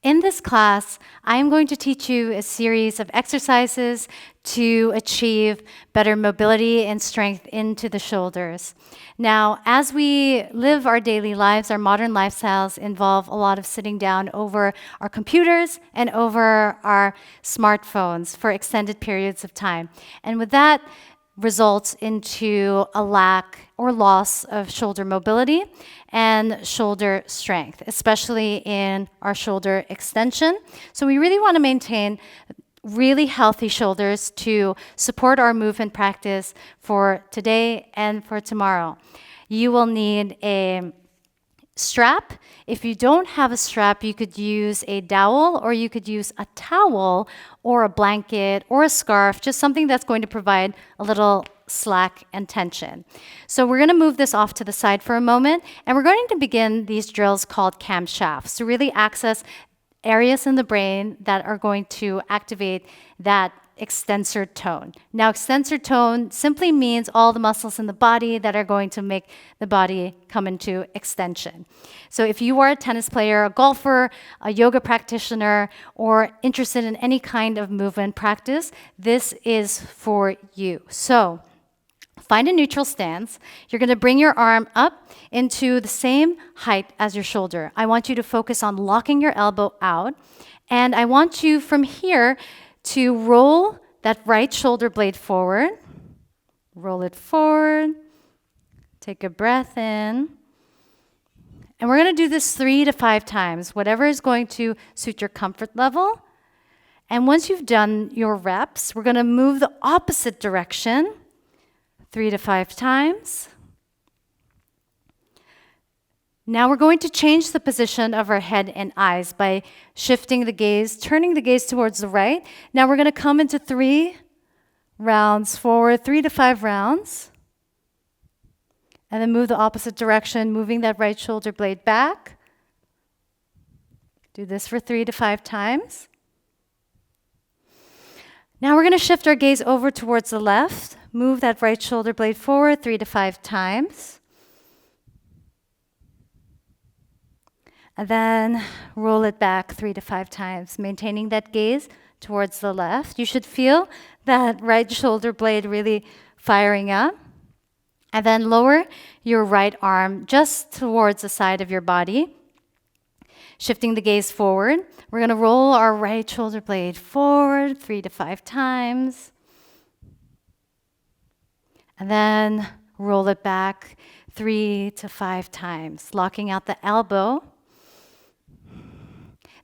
In this class, I am going to teach you a series of exercises to achieve better mobility and strength into the shoulders. Now, as we live our daily lives, our modern lifestyles involve a lot of sitting down over our computers and over our smartphones for extended periods of time. And with that, results into a lack or loss of shoulder mobility and shoulder strength, especially in our shoulder extension. So we really want to maintain really healthy shoulders to support our movement practice for today and for tomorrow. You will need a strap. If you don't have a strap, you could use a dowel, or you could use a towel or a blanket or a scarf, just something that's going to provide a little slack and tension. So we're going to move this off to the side for a moment, and we're going to begin these drills called camshafts to really access areas in the brain that are going to activate that extensor tone. Now, extensor tone simply means all the muscles in the body that are going to make the body come into extension. So if you are a tennis player, a golfer, a yoga practitioner, or interested in any kind of movement practice, this is for you. So find a neutral stance. You're going to bring your arm up into the same height as your shoulder. I want you to focus on locking your elbow out, and I want you from here to roll that right shoulder blade forward. Roll it forward. Take a breath in. And we're going to do this 3 to 5 times, whatever is going to suit your comfort level. And once you've done your reps, we're going to move the opposite direction 3 to 5 times. Now we're going to change the position of our head and eyes by shifting the gaze, turning the gaze towards the right. Now we're going to come into 3 rounds forward, 3 to 5 rounds. And then move the opposite direction, moving that right shoulder blade back. Do this for 3 to 5 times. Now we're going to shift our gaze over towards the left. Move that right shoulder blade forward 3 to 5 times. And then roll it back 3 to 5 times, maintaining that gaze towards the left. You should feel that right shoulder blade really firing up. And then lower your right arm just towards the side of your body. Shifting the gaze forward. We're going to roll our right shoulder blade forward 3 to 5 times. And then roll it back 3 to 5 times, locking out the elbow.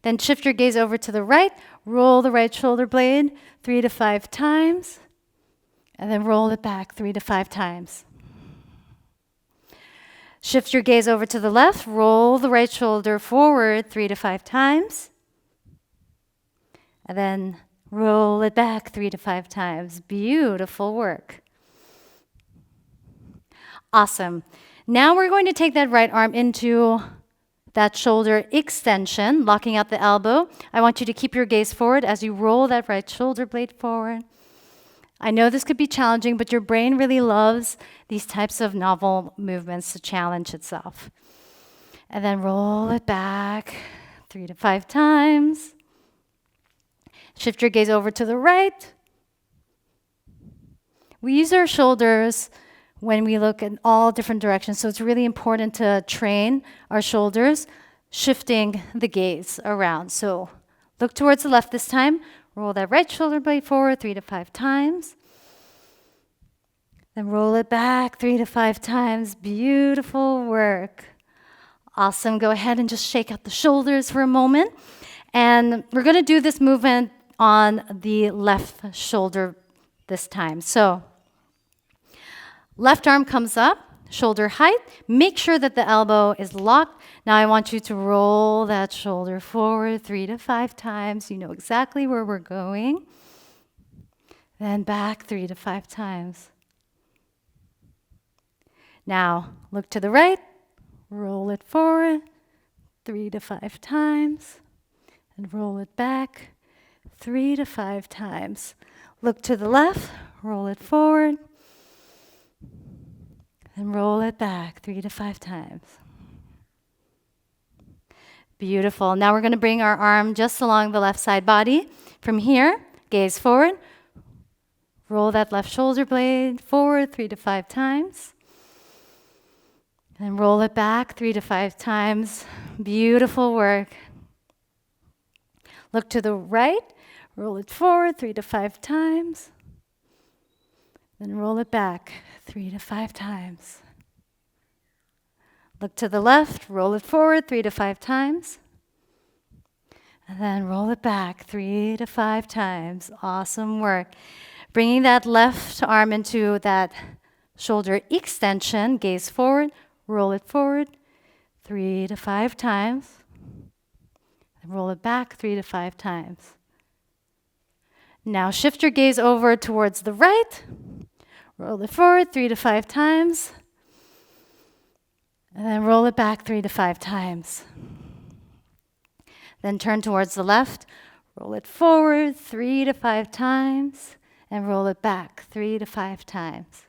Then shift your gaze over to the right, roll the right shoulder blade 3 to 5 times, and then roll it back 3 to 5 times. Shift your gaze over to the left, roll the right shoulder forward 3 to 5 times, and then roll it back 3 to 5 times. Beautiful work. Awesome. Now we're going to take that right arm into that shoulder extension, locking out the elbow. I want you to keep your gaze forward as you roll that right shoulder blade forward. I know this could be challenging, but your brain really loves these types of novel movements to challenge itself. And then roll it back 3 to 5 times. Shift your gaze over to the right. We use our shoulders when we look in all different directions. So it's really important to train our shoulders, shifting the gaze around. So look towards the left this time. Roll that right shoulder blade forward 3 to 5 times. Then roll it back 3 to 5 times. Beautiful work. Awesome. Go ahead and just shake out the shoulders for a moment. And we're going to do this movement on the left shoulder this time. So left arm comes up, shoulder height. Make sure that the elbow is locked. Now I want you to roll that shoulder forward 3 to 5 times. You know exactly where we're going. Then back 3 to 5 times. Now look to the right, roll it forward 3 to 5 times, and roll it back 3 to 5 times. Look to the left, roll it forward, and roll it back 3 to 5 times. Beautiful. Now we're going to bring our arm just along the left side body. From here, gaze forward. Roll that left shoulder blade forward 3 to 5 times. And roll it back 3 to 5 times. Beautiful work. Look to the right. Roll it forward 3 to 5 times. Then roll it back 3 to 5 times. Look to the left. Roll it forward 3 to 5 times. And then roll it back 3 to 5 times. Awesome work. Bringing that left arm into that shoulder extension. Gaze forward. Roll it forward 3 to 5 times. And roll it back 3 to 5 times. Now shift your gaze over towards the right. Roll it forward 3 to 5 times. And then roll it back 3 to 5 times. Then turn towards the left. Roll it forward 3 to 5 times. And roll it back 3 to 5 times.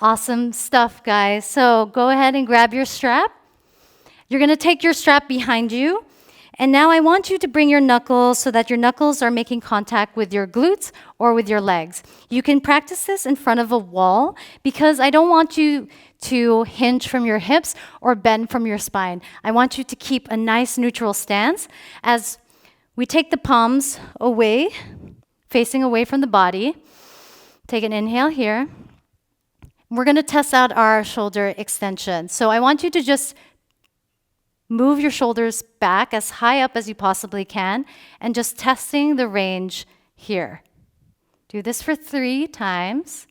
Awesome stuff, guys. So go ahead and grab your strap. You're going to take your strap behind you. And now I want you to bring your knuckles so that your knuckles are making contact with your glutes or with your legs. You can practice this in front of a wall because I don't want you to hinge from your hips or bend from your spine. I want you to keep a nice neutral stance as we take the palms away, facing away from the body. Take an inhale here. We're going to test out our shoulder extension. So I want you to just move your shoulders back as high up as you possibly can and just testing the range here. Do this for 3 times.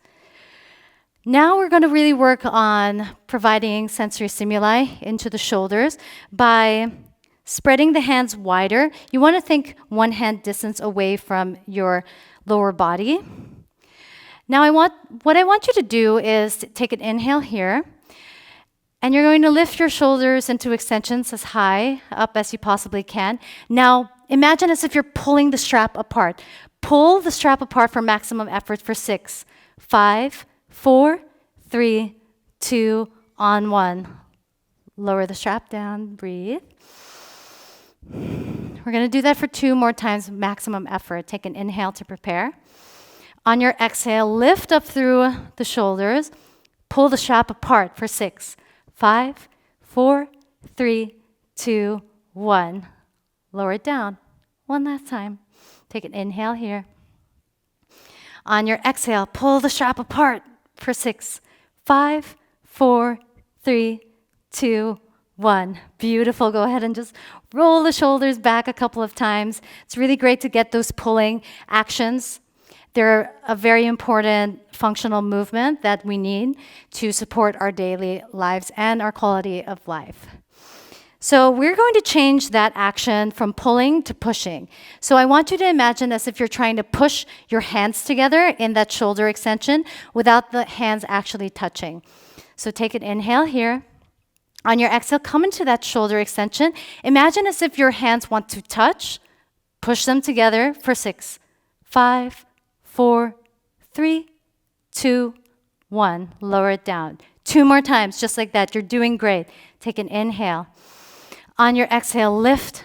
Now we're going to really work on providing sensory stimuli into the shoulders by spreading the hands wider. You want to think one hand distance away from your lower body. Now what I want you to do is to take an inhale here. And you're going to lift your shoulders into extensions as high up as you possibly can. Now, imagine as if you're pulling the strap apart. Pull the strap apart for maximum effort for 6, 5, 4, 3, 2, on 1. Lower the strap down, breathe. We're going to do that for 2 more times, maximum effort. Take an inhale to prepare. On your exhale, lift up through the shoulders. Pull the strap apart for 6, 5, 4, 3, 2, 1. Lower it down. One last time. Take an inhale here. On your exhale, pull the strap apart for 6, 5, 4, 3, 2, 1. Beautiful. Go ahead and just roll the shoulders back a couple of times. It's really great to get those pulling actions. They're a very important functional movement that we need to support our daily lives and our quality of life. So we're going to change that action from pulling to pushing. So I want you to imagine as if you're trying to push your hands together in that shoulder extension without the hands actually touching. So take an inhale here. On your exhale, come into that shoulder extension. Imagine as if your hands want to touch. Push them together for 6, 5, 4, 3, 2, 1. Lower it down. 2 more times, just like that. You're doing great. Take an inhale. On your exhale, lift.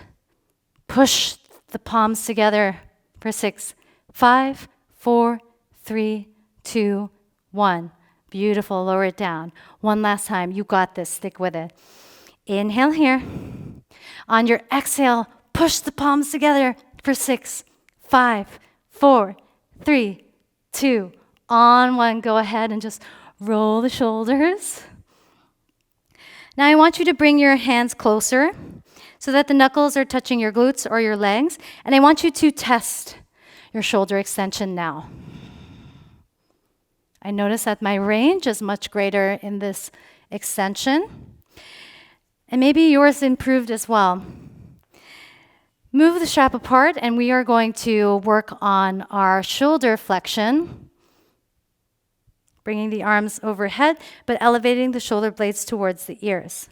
Push the palms together for 6, 5, 4, 3, 2, 1. Beautiful. Lower it down. One last time. You got this. Stick with it. Inhale here. On your exhale, push the palms together for 6, 5, 4, 3, 2, on 1. Go ahead and just roll the shoulders. Now I want you to bring your hands closer so that the knuckles are touching your glutes or your legs. And I want you to test your shoulder extension now. I notice that my range is much greater in this extension. And maybe yours improved as well. Move the strap apart, and we are going to work on our shoulder flexion, bringing the arms overhead, but elevating the shoulder blades towards the ears.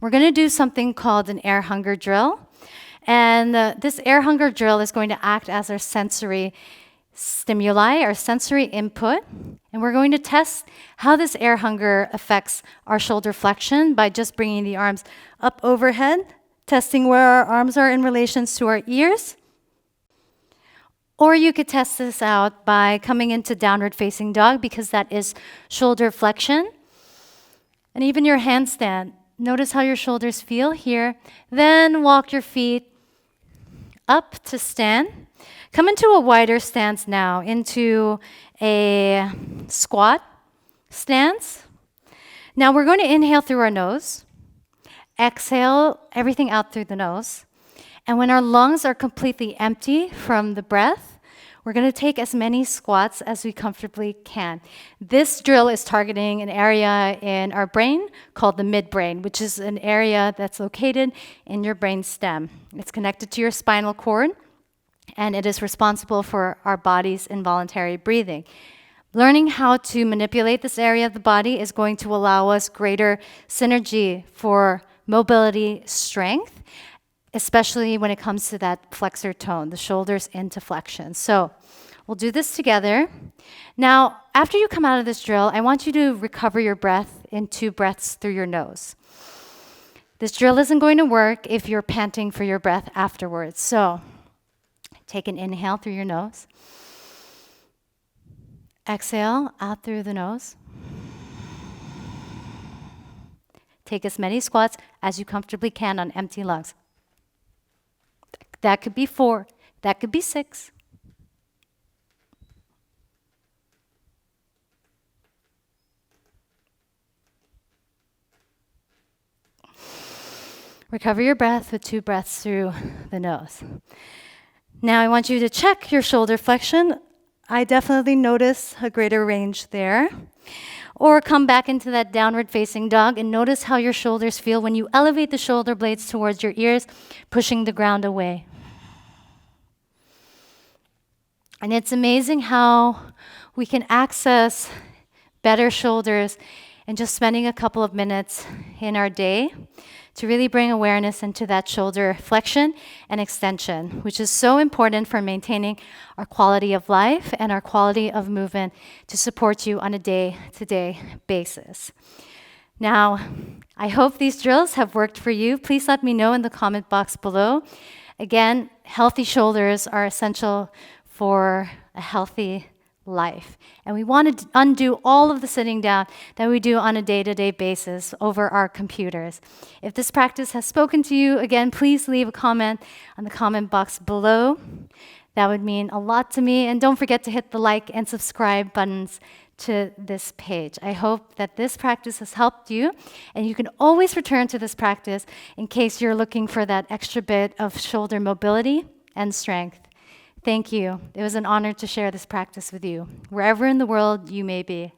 We're going to do something called an air hunger drill, and this air hunger drill is going to act as our sensory stimuli, our sensory input, and we're going to test how this air hunger affects our shoulder flexion by just bringing the arms up overhead, testing where our arms are in relation to our ears. Or you could test this out by coming into downward facing dog because that is shoulder flexion. And even your handstand, notice how your shoulders feel here. Then walk your feet up to stand. Come into a wider stance now, into a squat stance. Now we're going to inhale through our nose. Exhale everything out through the nose. And when our lungs are completely empty from the breath, we're going to take as many squats as we comfortably can. This drill is targeting an area in our brain called the midbrain, which is an area that's located in your brain stem. It's connected to your spinal cord, and it is responsible for our body's involuntary breathing. Learning how to manipulate this area of the body is going to allow us greater synergy for mobility strength, especially when it comes to that flexor tone, the shoulders into flexion. So we'll do this together. Now, after you come out of this drill, I want you to recover your breath in 2 breaths through your nose. This drill isn't going to work if you're panting for your breath afterwards. So take an inhale through your nose. Exhale out through the nose. Take as many squats as you comfortably can on empty lungs. That could be 4. That could be 6. Recover your breath with 2 breaths through the nose. Now I want you to check your shoulder flexion. I definitely notice a greater range there. Or come back into that downward facing dog and notice how your shoulders feel when you elevate the shoulder blades towards your ears, pushing the ground away. And it's amazing how we can access better shoulders in just spending a couple of minutes in our day to really bring awareness into that shoulder flexion and extension, which is so important for maintaining our quality of life and our quality of movement to support you on a day-to-day basis. Now, I hope these drills have worked for you. Please let me know in the comment box below. Again, healthy shoulders are essential for a healthy life. And we want to undo all of the sitting down that we do on a day-to-day basis over our computers. If this practice has spoken to you, again, please leave a comment on the comment box below. That would mean a lot to me. And don't forget to hit the like and subscribe buttons to this page. I hope that this practice has helped you, and you can always return to this practice in case you're looking for that extra bit of shoulder mobility and strength. Thank you. It was an honor to share this practice with you, wherever in the world you may be.